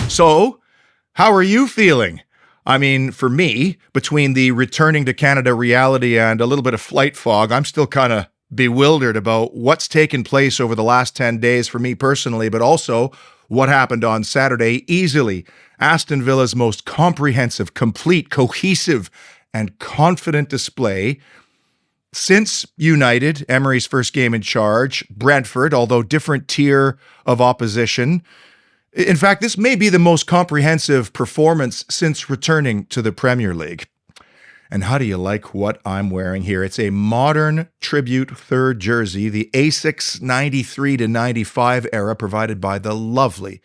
So, how are you feeling? I mean, for me, between the returning to Canada reality and a little bit of flight fog, I'm still kind of bewildered about what's taken place over the last 10 days for me personally, but also what happened on Saturday. Easily Aston Villa's most comprehensive, complete, cohesive, and confident display since United, Emery's first game in charge, Brentford, although different tier of opposition. In fact, this may be the most comprehensive performance since returning to the Premier League. And how do you like what I'm wearing here? It's a modern tribute third jersey, the Asics 93-95 era, provided by the lovely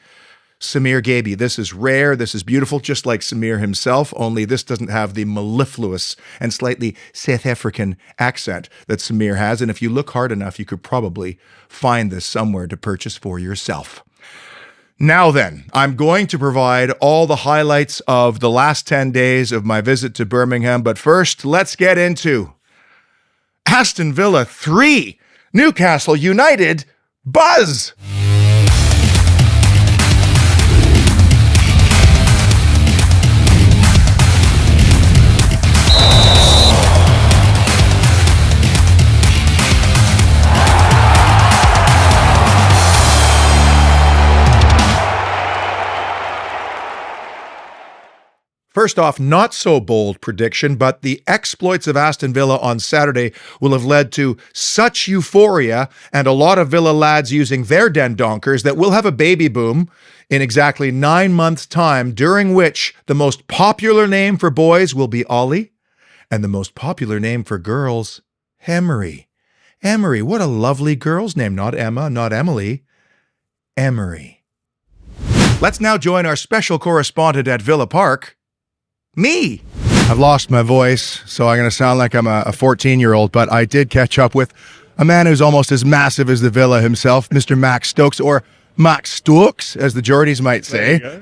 Samir Gaby. This is rare, this is beautiful, just like Samir himself, only this doesn't have the mellifluous and slightly South African accent that Samir has. And if you look hard enough, you could probably find this somewhere to purchase for yourself. Now then, I'm going to provide all the highlights of the last 10 days of my visit to Birmingham, but first, let's get into Aston Villa 3, Newcastle United buzz. First off, not so bold prediction, but the exploits of Aston Villa on Saturday will have led to such euphoria and a lot of Villa lads using their dendonkers that we'll have a baby boom in exactly 9 months' time, during which the most popular name for boys will be Ollie and the most popular name for girls, Emery. Emery, what a lovely girl's name. Not Emma, not Emily, Emery. Let's now join our special correspondent at Villa Park, me. I've lost my voice, so I'm going to sound like I'm a 14-year-old, but I did catch up with a man who's almost as massive as the Villa himself, Mr. Max Stokes, or Max Stokes, as the Geordies might say.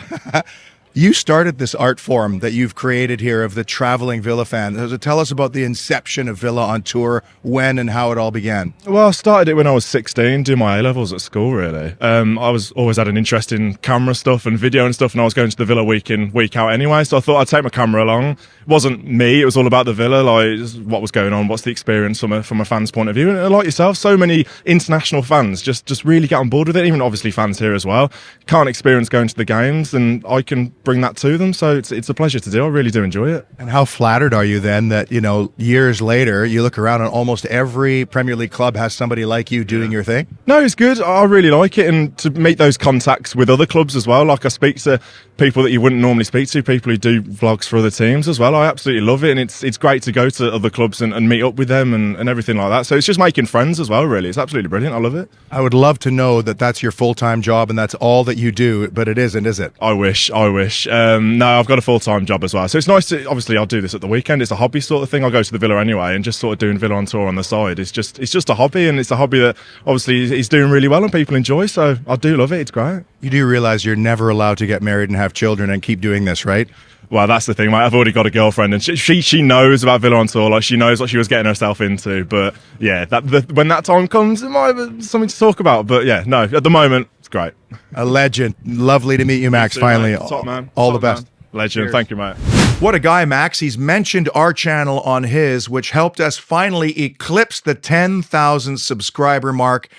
You started this art form that you've created here of the traveling Villa fan. So tell us about the inception of Villa on Tour, when and how it all began. Well, I started it when I was 16, doing my A-levels at school, really. I was always had an interest in camera stuff and video and stuff, and I was going to the Villa week in, week out anyway, so I thought I'd take my camera along. It wasn't me, it was all about the Villa, like what was going on, what's the experience from a fan's point of view. And like yourself, so many international fans just really get on board with it, even obviously fans here as well. Can't experience going to the games, and I can bring that to them, so it's a pleasure to do. I really do enjoy it. And how flattered are you then that, years later, you look around and almost every Premier League club has somebody like you doing your thing? No, it's good. I really like it, and to meet those contacts with other clubs as well. Like I speak to people that you wouldn't normally speak to, people who do vlogs for other teams as well. I absolutely love it, and it's great to go to other clubs and meet up with them and everything like that. So it's just making friends as well, really. It's absolutely brilliant. I love it. I would love to know that that's your full-time job and that's all that you do, but it isn't, is it? I wish. No, I've got a full-time job as well. So it's nice to, obviously I'll do this at the weekend. It's a hobby sort of thing. I'll go to the Villa anyway, and just sort of doing Villa on Tour on the side. It's just a hobby, and it's a hobby that obviously he's doing really well and people enjoy. So I do love it. It's great. You do realize you're never allowed to get married and have children and keep doing this, right? Well, that's the thing, mate. I've already got a girlfriend, and she knows about Villa on Tour. Like, she knows what she was getting herself into. But yeah, when that time comes, it might be something to talk about. But yeah, no, at the moment, it's great. A legend. Lovely to meet you, Max. You too, finally. Mate. Top man. All Top the best. Man. Legend. Cheers. Thank you, mate. What a guy, Max. He's mentioned our channel on his, which helped us finally eclipse the 10,000 subscriber mark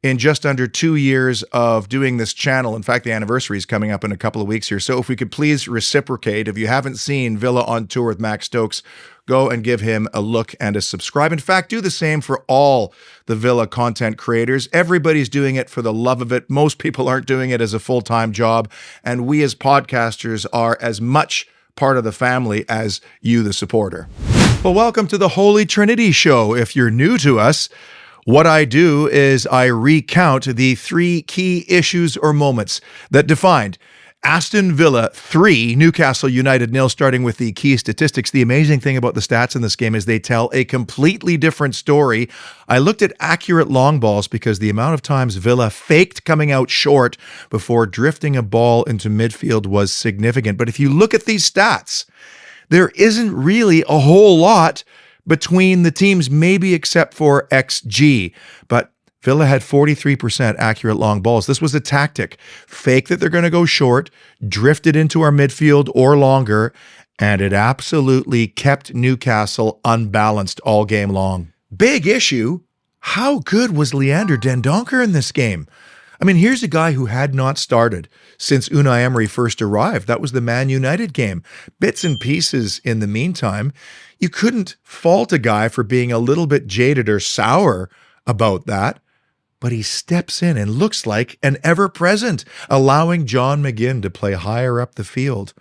in just under 2 years of doing this channel. In fact, the anniversary is coming up in a couple of weeks here. So if we could please reciprocate, if you haven't seen Villa on Tour with Max Stokes, go and give him a look and a subscribe. In fact, do the same for all the Villa content creators. Everybody's doing it for the love of it. Most people aren't doing it as a full-time job. And we as podcasters are as much part of the family as you, the supporter. Well, welcome to the Holy Trinity Show. If you're new to us, what I do is I recount the 3 key issues or moments that defined Aston Villa 3, Newcastle United 0, starting with the key statistics. The amazing thing about the stats in this game is they tell a completely different story. I looked at accurate long balls because the amount of times Villa faked coming out short before drifting a ball into midfield was significant. But if you look at these stats, there isn't really a whole lot between the teams, maybe except for XG. But Villa had 43% accurate long balls. This was a tactic. Fake that they're going to go short, drift it into our midfield or longer, and it absolutely kept Newcastle unbalanced all game long. Big issue. How good was Leander Dendoncker in this game? I mean, here's a guy who had not started since Unai Emery first arrived. That was the Man United game. Bits and pieces in the meantime. You couldn't fault a guy for being a little bit jaded or sour about that. But he steps in and looks like an ever-present, allowing John McGinn to play higher up the field.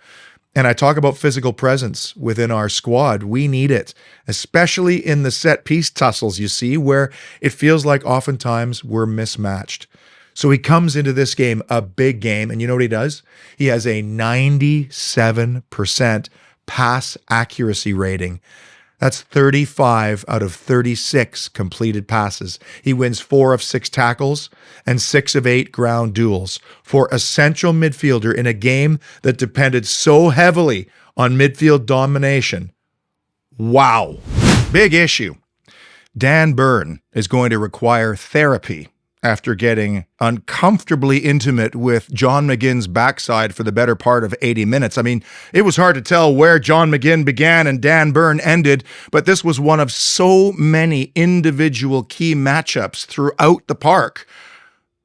And I talk about physical presence within our squad. We need it, especially in the set-piece tussles, you see, where it feels like oftentimes we're mismatched. So he comes into this game, a big game, and you know what he does? He has a 97% pass accuracy rating. That's 35 out of 36 completed passes. He wins 4 of 6 tackles and 6 of 8 ground duels. For a central midfielder in a game that depended so heavily on midfield domination, wow. Big issue. Dan Burn is going to require therapy after getting uncomfortably intimate with John McGinn's backside for the better part of 80 minutes. I mean, it was hard to tell where John McGinn began and Dan Burn ended, but this was one of so many individual key matchups throughout the park,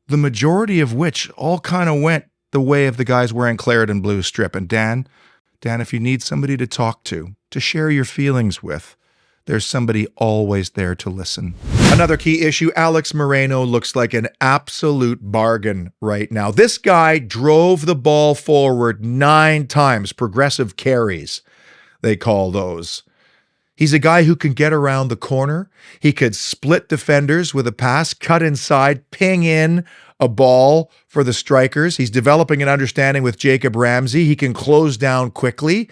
the majority of which all kind of went the way of the guys wearing claret and blue strip. And Dan, if you need somebody to talk to share your feelings with, there's somebody always there to listen. Another key issue, Alex Moreno looks like an absolute bargain right now. This guy drove the ball forward 9 times, progressive carries, they call those. He's a guy who can get around the corner. He could split defenders with a pass, cut inside, ping in a ball for the strikers. He's developing an understanding with Jacob Ramsey. He can close down quickly.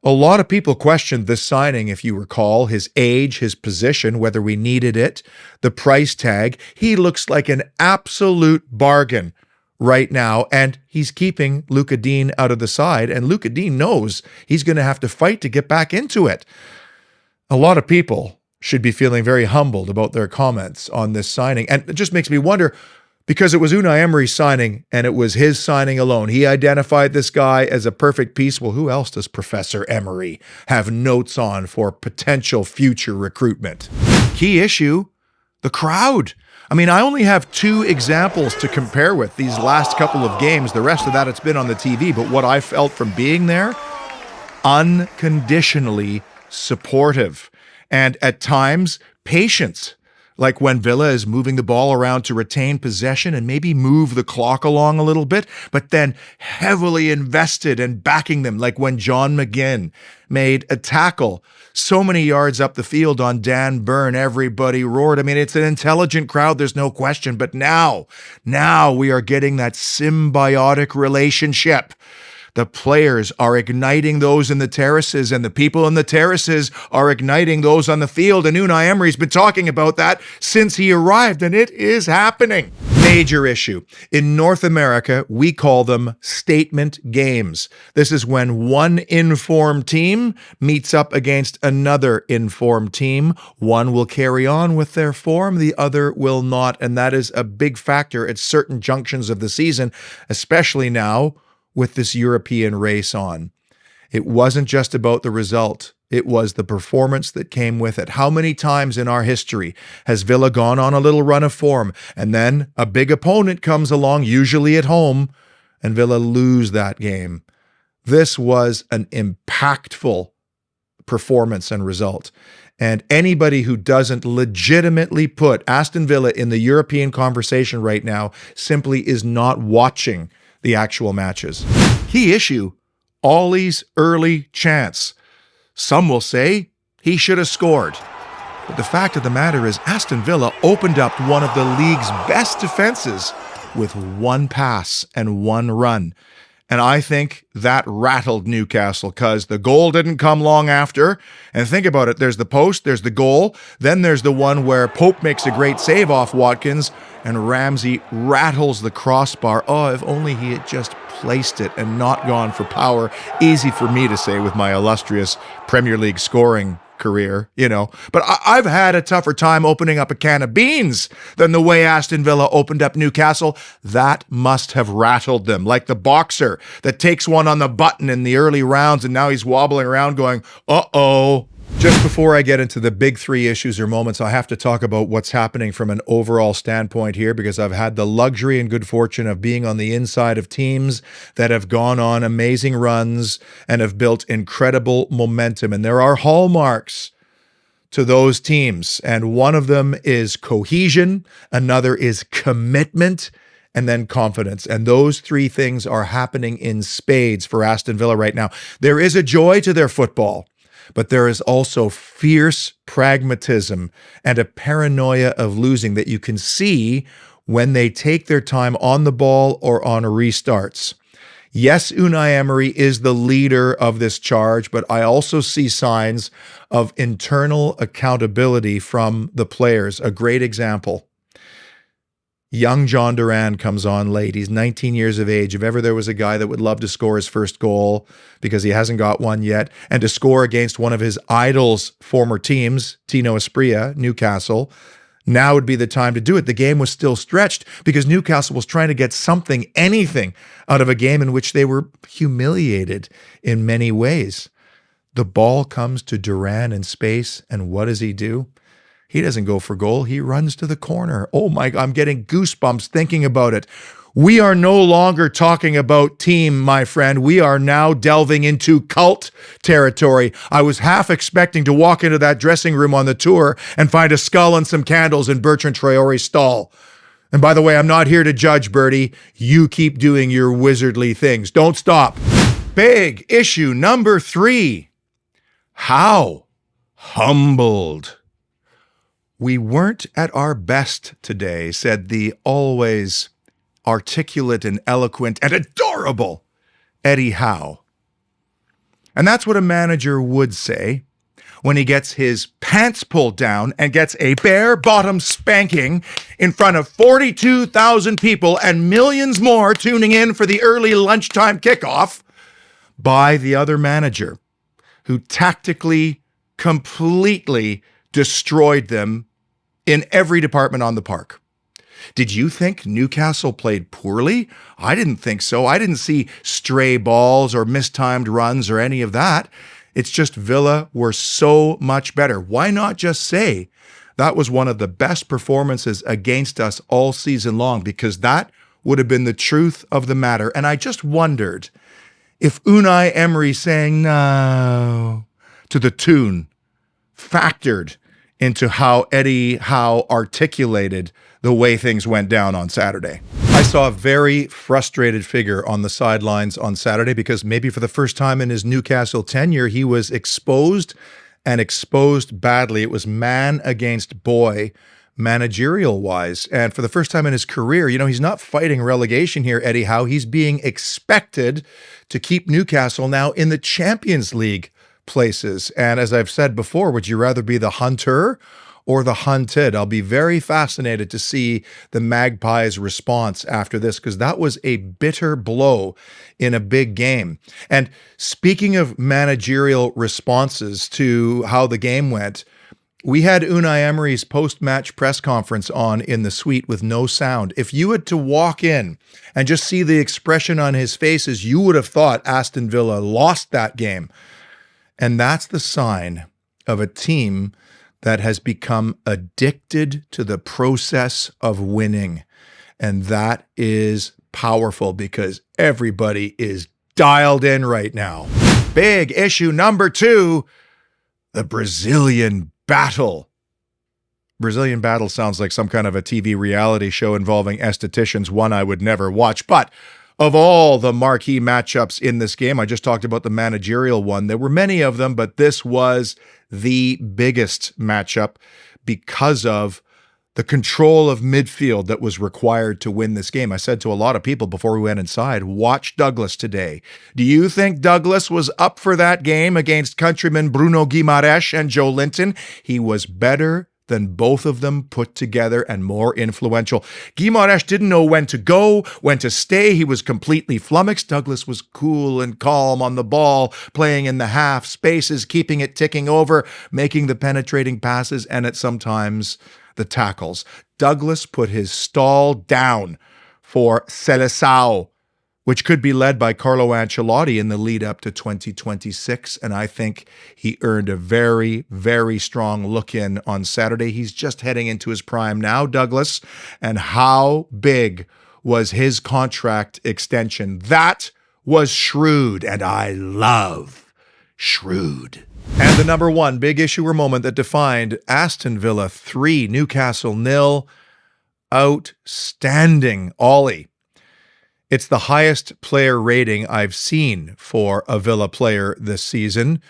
A lot of people questioned this signing, if you recall, his age, his position, whether we needed it, the price tag. He looks like an absolute bargain right now, and he's keeping Luca Dean out of the side, and Luca Dean knows he's going to have to fight to get back into it. A lot of people should be feeling very humbled about their comments on this signing, and it just makes me wonder, because it was Unai Emery's signing, and it was his signing alone. He identified this guy as a perfect piece. Well, who else does Professor Emery have notes on for potential future recruitment? Key issue, the crowd. I mean, I only have 2 examples to compare with these last couple of games. The rest of that, it's been on the TV. But what I felt from being there, unconditionally supportive. And at times, patience. Like when Villa is moving the ball around to retain possession and maybe move the clock along a little bit, but then heavily invested and backing them, like when John McGinn made a tackle so many yards up the field on Dan Burn, everybody roared. I mean, it's an intelligent crowd, there's no question, but now we are getting that symbiotic relationship. The players are igniting those in the terraces, and the people in the terraces are igniting those on the field. And Unai Emery's been talking about that since he arrived, and it is happening. Major issue. In North America, we call them statement games. This is when one informed team meets up against another informed team. One will carry on with their form, the other will not. And that is a big factor at certain junctions of the season, especially now with this European race on. It wasn't just about the result. It was the performance that came with it. How many times in our history has Villa gone on a little run of form and then a big opponent comes along, usually at home, and Villa lose that game? This was an impactful performance and result. And anybody who doesn't legitimately put Aston Villa in the European conversation right now simply is not watching the actual matches. Key issue, Ollie's early chance. Some will say he should have scored. But the fact of the matter is Aston Villa opened up one of the league's best defenses with 1 pass and 1 run. And I think that rattled Newcastle because the goal didn't come long after. And think about it. There's the post, there's the goal. Then there's the one where Pope makes a great save off Watkins and Ramsey rattles the crossbar. Oh, if only he had just placed it and not gone for power. Easy for me to say with my illustrious Premier League scoring career, But I've had a tougher time opening up a can of beans than the way Aston Villa opened up Newcastle. That must have rattled them, like the boxer that takes one on the button in the early rounds and now he's wobbling around going, uh-oh. Just before I get into the big three issues or moments, I have to talk about what's happening from an overall standpoint here, because I've had the luxury and good fortune of being on the inside of teams that have gone on amazing runs and have built incredible momentum. And there are hallmarks to those teams. And one of them is cohesion, another is commitment, and then confidence. And those three things are happening in spades for Aston Villa right now. There is a joy to their football, but there is also fierce pragmatism and a paranoia of losing that you can see when they take their time on the ball or on restarts. Yes, Unai Emery is the leader of this charge, but I also see signs of internal accountability from the players. A great example. Young John Duran comes on late. He's 19 years of age. If ever there was a guy that would love to score his first goal because he hasn't got one yet, and to score against one of his idols' former teams, Tino Asprilla, Newcastle, now would be the time to do it. The game was still stretched because Newcastle was trying to get something, anything, out of a game in which they were humiliated in many ways. The ball comes to Duran in space, and what does he do? He doesn't go for goal. He runs to the corner. Oh my God, I'm getting goosebumps thinking about it. We are no longer talking about team, my friend. We are now delving into cult territory. I was half expecting to walk into that dressing room on the tour and find a skull and some candles in Bertrand Traore's stall. And by the way, I'm not here to judge, Bertie. You keep doing your wizardly things. Don't stop. Big issue number 3. Howe humbled. We weren't at our best today, said the always articulate and eloquent and adorable Eddie Howe. And that's what a manager would say when he gets his pants pulled down and gets a bare-bottom spanking in front of 42,000 people and millions more tuning in for the early lunchtime kickoff by the other manager, who tactically, completely destroyed them in every department on the park. Did you think Newcastle played poorly? I didn't think so. I didn't see stray balls or mistimed runs or any of that. It's just Villa were so much better. Why not just say that was one of the best performances against us all season long? Because that would have been the truth of the matter. And I just wondered if Unai Emery saying no to the tune factored into how Eddie Howe articulated the way things went down on Saturday. I saw a very frustrated figure on the sidelines on Saturday because maybe for the first time in his Newcastle tenure, he was exposed and exposed badly. It was man against boy, managerial-wise. And for the first time in his career, he's not fighting relegation here, Eddie Howe. He's being expected to keep Newcastle now in the Champions League places. And as I've said before, would you rather be the hunter or the hunted? I'll be very fascinated to see the Magpies' response after this, because that was a bitter blow in a big game. And speaking of managerial responses to how the game went, we had Unai Emery's post-match press conference on in the suite with no sound. If you had to walk in and just see the expression on his faces, you would have thought Aston Villa lost that game. And that's the sign of a team that has become addicted to the process of winning. And that is powerful because everybody is dialed in right now. Big issue number 2, the Brazilian battle. Brazilian battle sounds like some kind of a TV reality show involving estheticians, one I would never watch. But of all the marquee matchups in this game, I just talked about the managerial one. There were many of them, but this was the biggest matchup because of the control of midfield that was required to win this game. I said to a lot of people before we went inside, watch Douglas today. Do you think Douglas was up for that game against countrymen Bruno Guimaraes and Joe Linton? He was better than both of them put together and more influential. Guimaraes didn't know when to go, when to stay. He was completely flummoxed. Douglas was cool and calm on the ball, playing in the half spaces, keeping it ticking over, making the penetrating passes, and at sometimes the tackles. Douglas put his stall down for Seleção, which could be led by Carlo Ancelotti in the lead up to 2026. And I think he earned a very, very strong look in on Saturday. He's just heading into his prime now, Douglas. And how big was his contract extension? That was shrewd, and I love shrewd. And the number one big issue or moment that defined Aston Villa 3, Newcastle 0. Outstanding, Ollie. It's the highest player rating I've seen for a Villa player this season.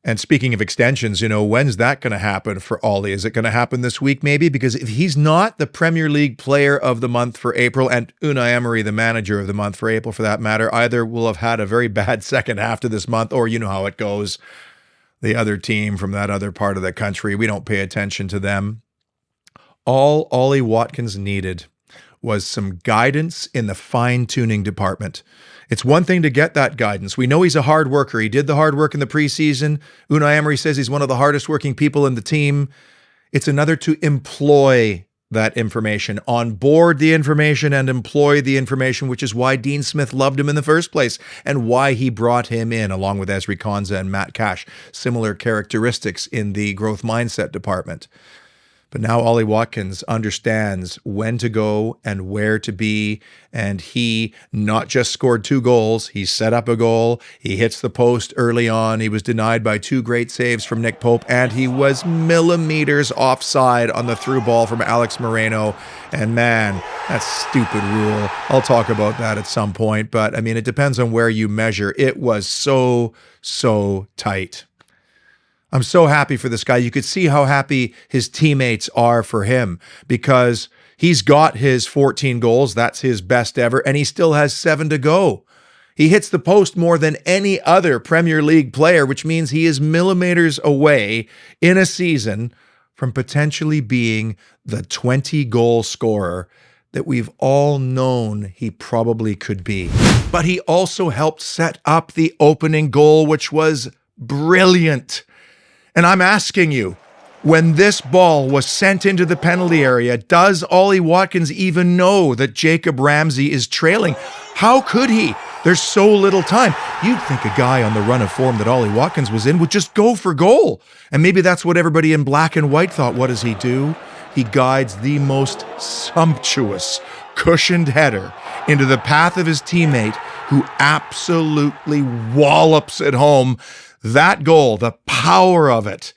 And speaking of extensions, when's that going to happen for Ollie? Is it going to happen this week maybe? Because if he's not the Premier League player of the month for April, and Unai Emery the manager of the month for April for that matter, either will have had a very bad second half to this month, or you know how it goes. The other team from that other part of the country, we don't pay attention to them. All Ollie Watkins needed was some guidance in the fine-tuning department. It's one thing to get that guidance. We know he's a hard worker. He did the hard work in the preseason. Unai Emery says he's one of the hardest working people in the team. It's another to employ that information, onboard the information and employ the information, which is why Dean Smith loved him in the first place and why he brought him in along with Ezri Konsa and Matt Cash. Similar characteristics in the growth mindset department. But now Ollie Watkins understands when to go and where to be, and he not just scored 2 goals, he set up a goal, he hits the post early on, he was denied by 2 great saves from Nick Pope, and he was millimeters offside on the through ball from Alex Moreno. And man, that stupid rule. I'll talk about that at some point, but I mean, it depends on where you measure. It was so tight. I'm so happy for this guy. You could see how happy his teammates are for him because he's got his 14 goals. That's his best ever, and he still has 7 to go. He hits the post more than any other Premier League player, which means he is millimeters away in a season from potentially being the 20-goal scorer that we've all known he probably could be. But he also helped set up the opening goal, which was brilliant. And I'm asking you, when this ball was sent into the penalty area, does Ollie Watkins even know that Jacob Ramsey is trailing? How could he? There's so little time. You'd think a guy on the run of form that Ollie Watkins was in would just go for goal. And maybe that's what everybody in black and white thought. What does he do? He guides the most sumptuous, cushioned header into the path of his teammate, who absolutely wallops it home. That goal, the power of it,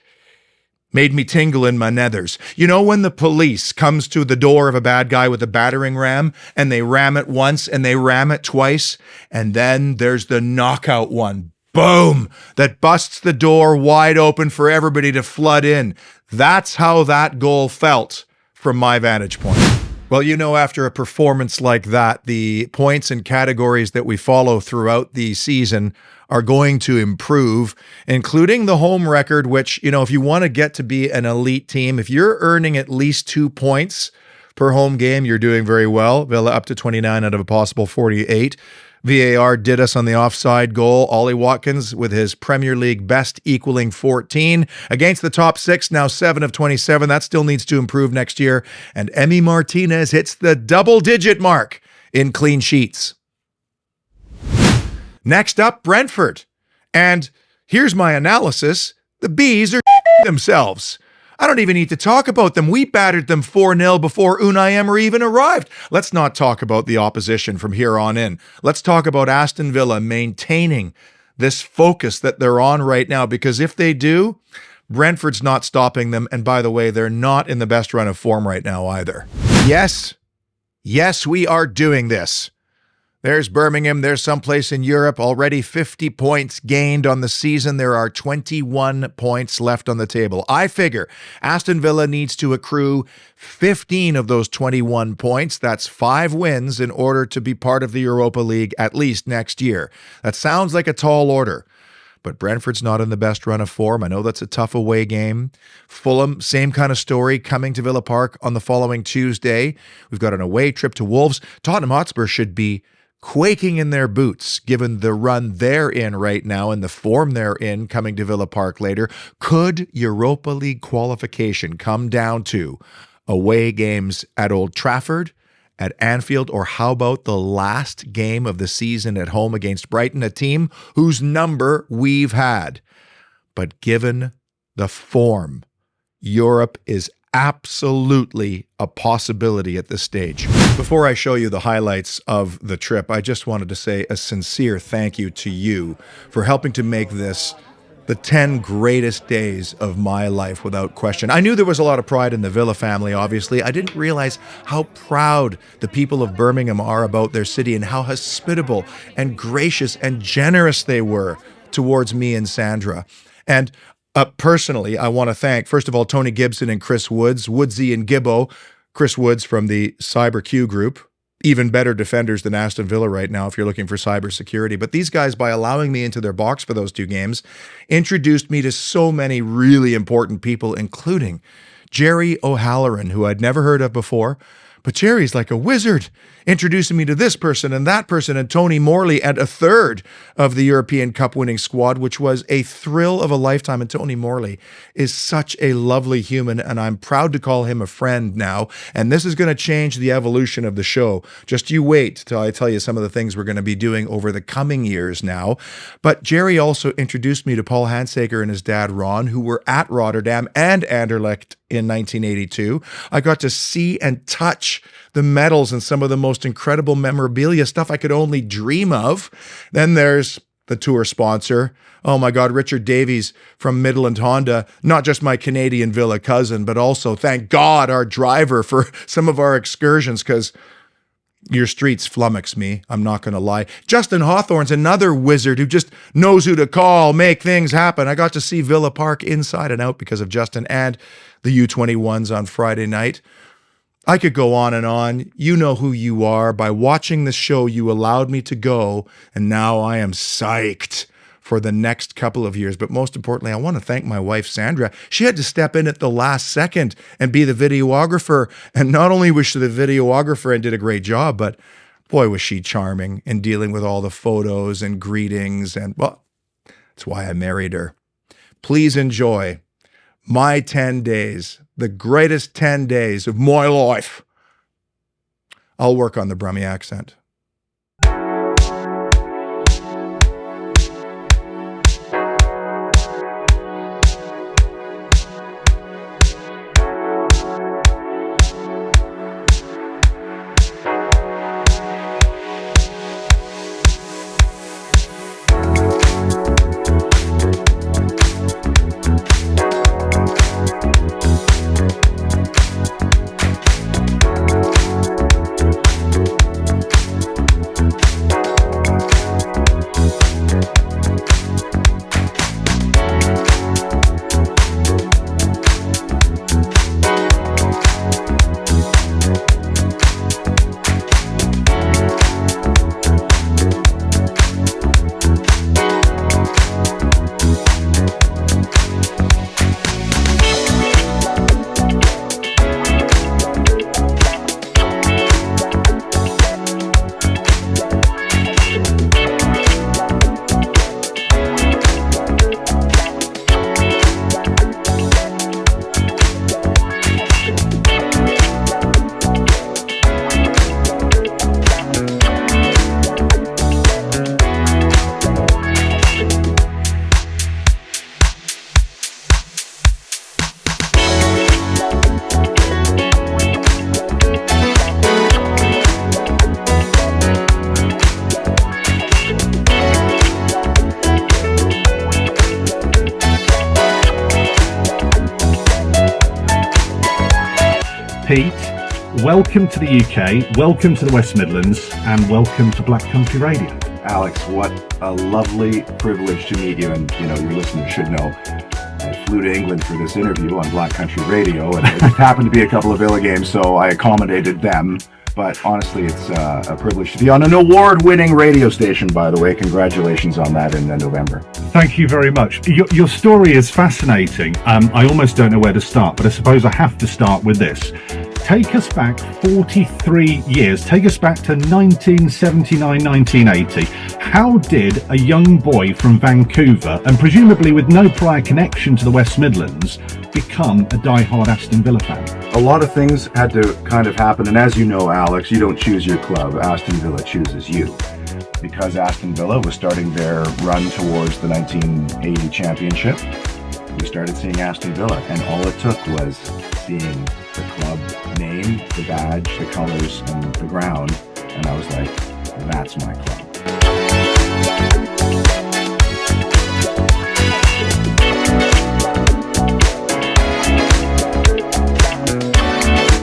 made me tingle in my nethers. You know when the police comes to the door of a bad guy with a battering ram, and they ram it once and they ram it twice, and then there's the knockout one, boom, that busts the door wide open for everybody to flood in. That's how that goal felt from my vantage point. Well, after a performance like that, the points and categories that we follow throughout the season are going to improve, including the home record, which, if you want to get to be an elite team, if you're earning at least 2 points per home game, you're doing very well. Villa up to 29 out of a possible 48. VAR did us on the offside goal. Ollie Watkins with his Premier League best equaling 14. Against the top 6, now 7 of 27. That still needs to improve next year. And Emi Martinez hits the double-digit mark in clean sheets. Next up, Brentford. And here's my analysis. The Bees are themselves. I don't even need to talk about them. We battered them 4-0 before Unai Emery even arrived. Let's not talk about the opposition from here on in. Let's talk about Aston Villa maintaining this focus that they're on right now, because if they do, Brentford's not stopping them. And by the way, they're not in the best run of form right now either. Yes, we are doing this. There's Birmingham. There's someplace in Europe. Already 50 points gained on the season. There are 21 points left on the table. I figure Aston Villa needs to accrue 15 of those 21 points. That's 5 wins in order to be part of the Europa League at least next year. That sounds like a tall order. but Brentford's not in the best run of form. I know that's a tough away game. Fulham, same kind of story, coming to Villa Park on the following Tuesday. We've got an away trip to Wolves. Tottenham Hotspur should be quaking in their boots, given the run they're in right now and the form they're in coming to Villa Park later. Could Europa League qualification come down to away games at Old Trafford, at Anfield, or how about the last game of the season at home against Brighton, a team whose number we've had? But given the form, Europe is absolutely a possibility at this stage. Before I show you the highlights of the trip, I just wanted to say a sincere thank you to you for helping to make this the 10 greatest days of my life, without question. I knew there was a lot of pride in the Villa family, obviously. I didn't realize how proud the people of Birmingham are about their city and how hospitable and gracious and generous they were towards me and Sandra. And personally, I want to thank, first of all, Tony Gibson and Chris Woods, Woodsy and Gibbo. Chris Woods from the Cyber Q group. Even better defenders than Aston Villa right now if you're looking for cybersecurity. But these guys, by allowing me into their box for those 2 games, introduced me to so many really important people, including Jerry O'Halloran, who I'd never heard of before. But Jerry's like a wizard, introducing me to this person and that person, and Tony Morley, and a third of the European Cup winning squad, which was a thrill of a lifetime. And Tony Morley is such a lovely human, and I'm proud to call him a friend now. And this is going to change the evolution of the show. Just you wait till I tell you some of the things we're going to be doing over the coming years now. But Jerry also introduced me to Paul Handsaker and his dad, Ron, who were at Rotterdam and Anderlecht in 1982. I got to see and touch the medals and some of the most incredible memorabilia, stuff I could only dream of. Then there's the tour sponsor. Oh my God, Richard Davies from Midland Honda, not just my Canadian Villa cousin, but also, thank God, our driver for some of our excursions, because your streets flummox me, I'm not going to lie. Justin Hawthornes, another wizard who just knows who to call, make things happen. I got to see Villa Park inside and out because of Justin, and the U21s on Friday night. I could go on and on. You know who you are. By watching the show, you allowed me to go, and now I am psyched for the next couple of years. But most importantly, I want to thank my wife, Sandra. She had to step in at the last second and be the videographer. And not only was she the videographer and did a great job, but boy, was she charming in dealing with all the photos and greetings. And well, that's why I married her. Please enjoy my 10 days, the greatest 10 days of my life. I'll work on the Brummie accent. Pete, welcome to the UK, welcome to the West Midlands, and welcome to Black Country Radio. Alex, what a lovely privilege to meet you, and you know, your listeners should know I flew to England for this interview on Black Country Radio, and it just happened to be a couple of Villa games, so I accommodated them. But honestly, it's a privilege to be on an award-winning radio station, by the way. Congratulations on that in November. Thank you very much. Your story is fascinating. I almost don't know where to start, but I suppose I have to start with this. Take us back 43 years. Take us back to 1979, 1980. How did a young boy from Vancouver, and presumably with no prior connection to the West Midlands, become a diehard Aston Villa fan? A lot of things had to kind of happen, and as you know, Alex, you don't choose your club. Aston Villa chooses you. Because Aston Villa was starting their run towards the 1980 championship, we started seeing Aston Villa, and all it took was seeing the club name, the badge, the colors, and the ground, and I was like, that's my club.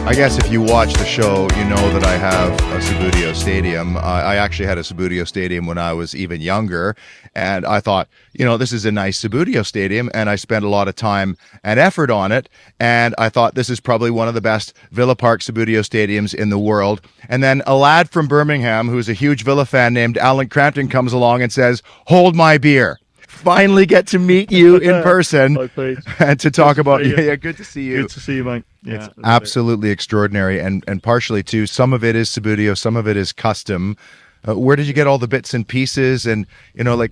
I guess if you watch the show, you know that I have a Subbuteo Stadium. I actually had a Subbuteo Stadium when I was even younger, and I thought, this is a nice Subbuteo Stadium, and I spent a lot of time and effort on it, and I thought this is probably one of the best Villa Park Subbuteo Stadiums in the world. And then a lad from Birmingham, who's a huge Villa fan named Alan Crampton, comes along and says, "Hold my beer." Finally get to meet you in person and to talk about good to see you. Good to see you, mate. Yeah, it's absolutely extraordinary, and partially too, some of it is Subbuteo, some of it is custom. Where did you get all the bits and pieces, and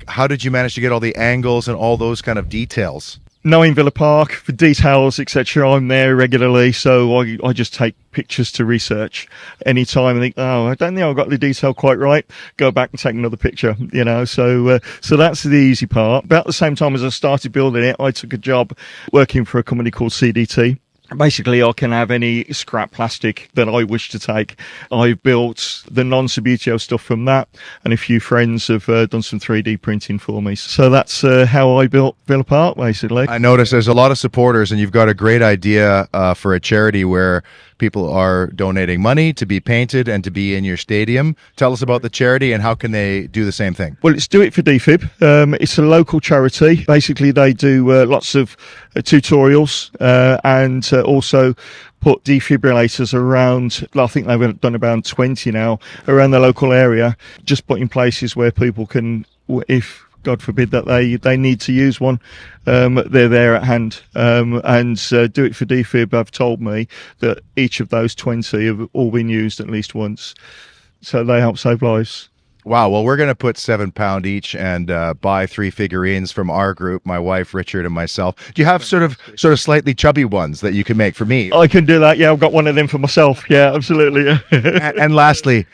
how did you manage to get all the angles and all those kind of details? Knowing Villa Park for details, etc., I'm there regularly, so I just take pictures to research anytime and think, I don't think I've got the detail quite right. Go back and take another picture, So that's the easy part. About the same time as I started building it, I took a job working for a company called CDT. Basically, I can have any scrap plastic that I wish to take. I've built the non-Subbuteo stuff from that, and a few friends have done some 3D printing for me. So that's how I built Villa Park, basically. I notice there's a lot of supporters, and you've got a great idea for a charity where people are donating money to be painted and to be in your stadium. Tell us about the charity and how can they do the same thing? Well, it's Do It for DFib. It's a local charity. Basically, they do lots of tutorials and also put defibrillators around. I think they've done about 20 now around the local area, just put in places where people can, if God forbid that they need to use one, they're there at hand. And Do It for DFib have told me that each of those 20 have all been used at least once. So they help save lives. Wow. Well, we're going to put £7 each and buy 3 figurines from our group, my wife, Richard, and myself. Do you have sort of slightly chubby ones that you can make for me? I can do that. Yeah, I've got one of them for myself. Yeah, absolutely. and lastly,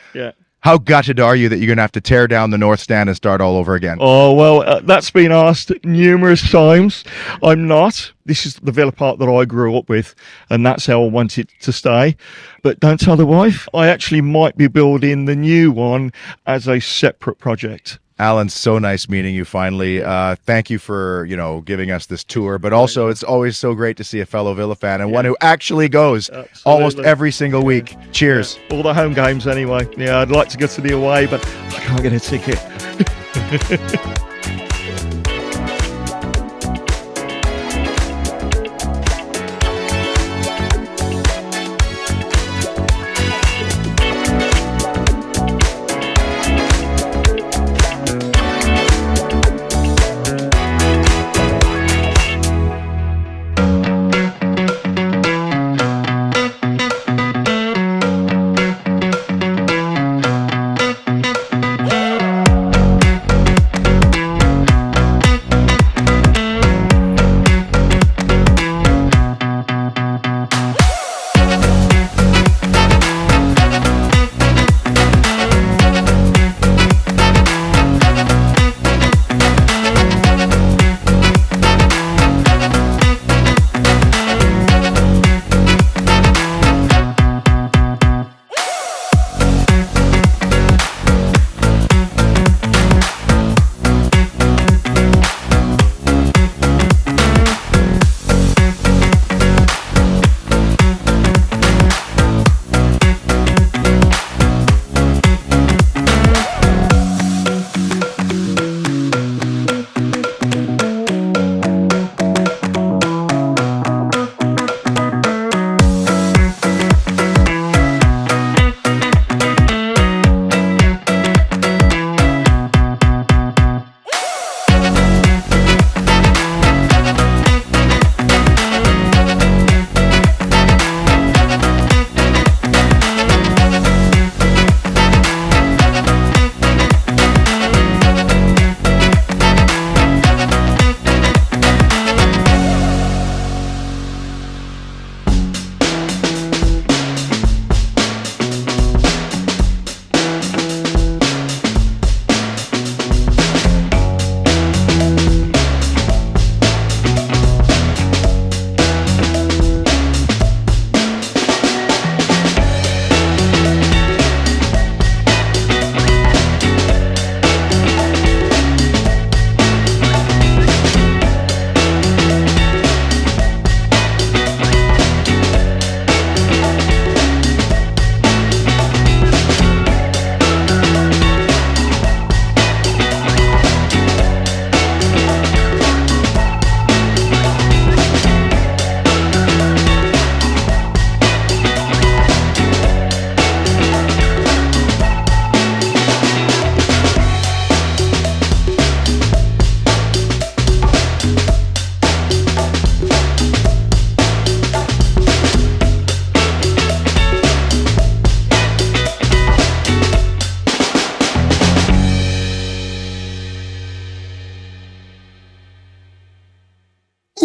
how gutted are you that you're going to have to tear down the North Stand and start all over again? Oh, well, that's been asked numerous times. I'm not. This is the Villa Park that I grew up with, and that's how I want it to stay. But don't tell the wife. I actually might be building the new one as a separate project. Alan, so nice meeting you finally. Thank you for, giving us this tour, but also it's always so great to see a fellow Villa fan and one who actually goes almost every single week. Cheers. Yeah. All the home games anyway. Yeah, I'd like to go to the away, but I can't get a ticket.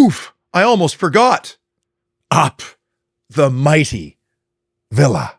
Oof, I almost forgot. Up the mighty Villa.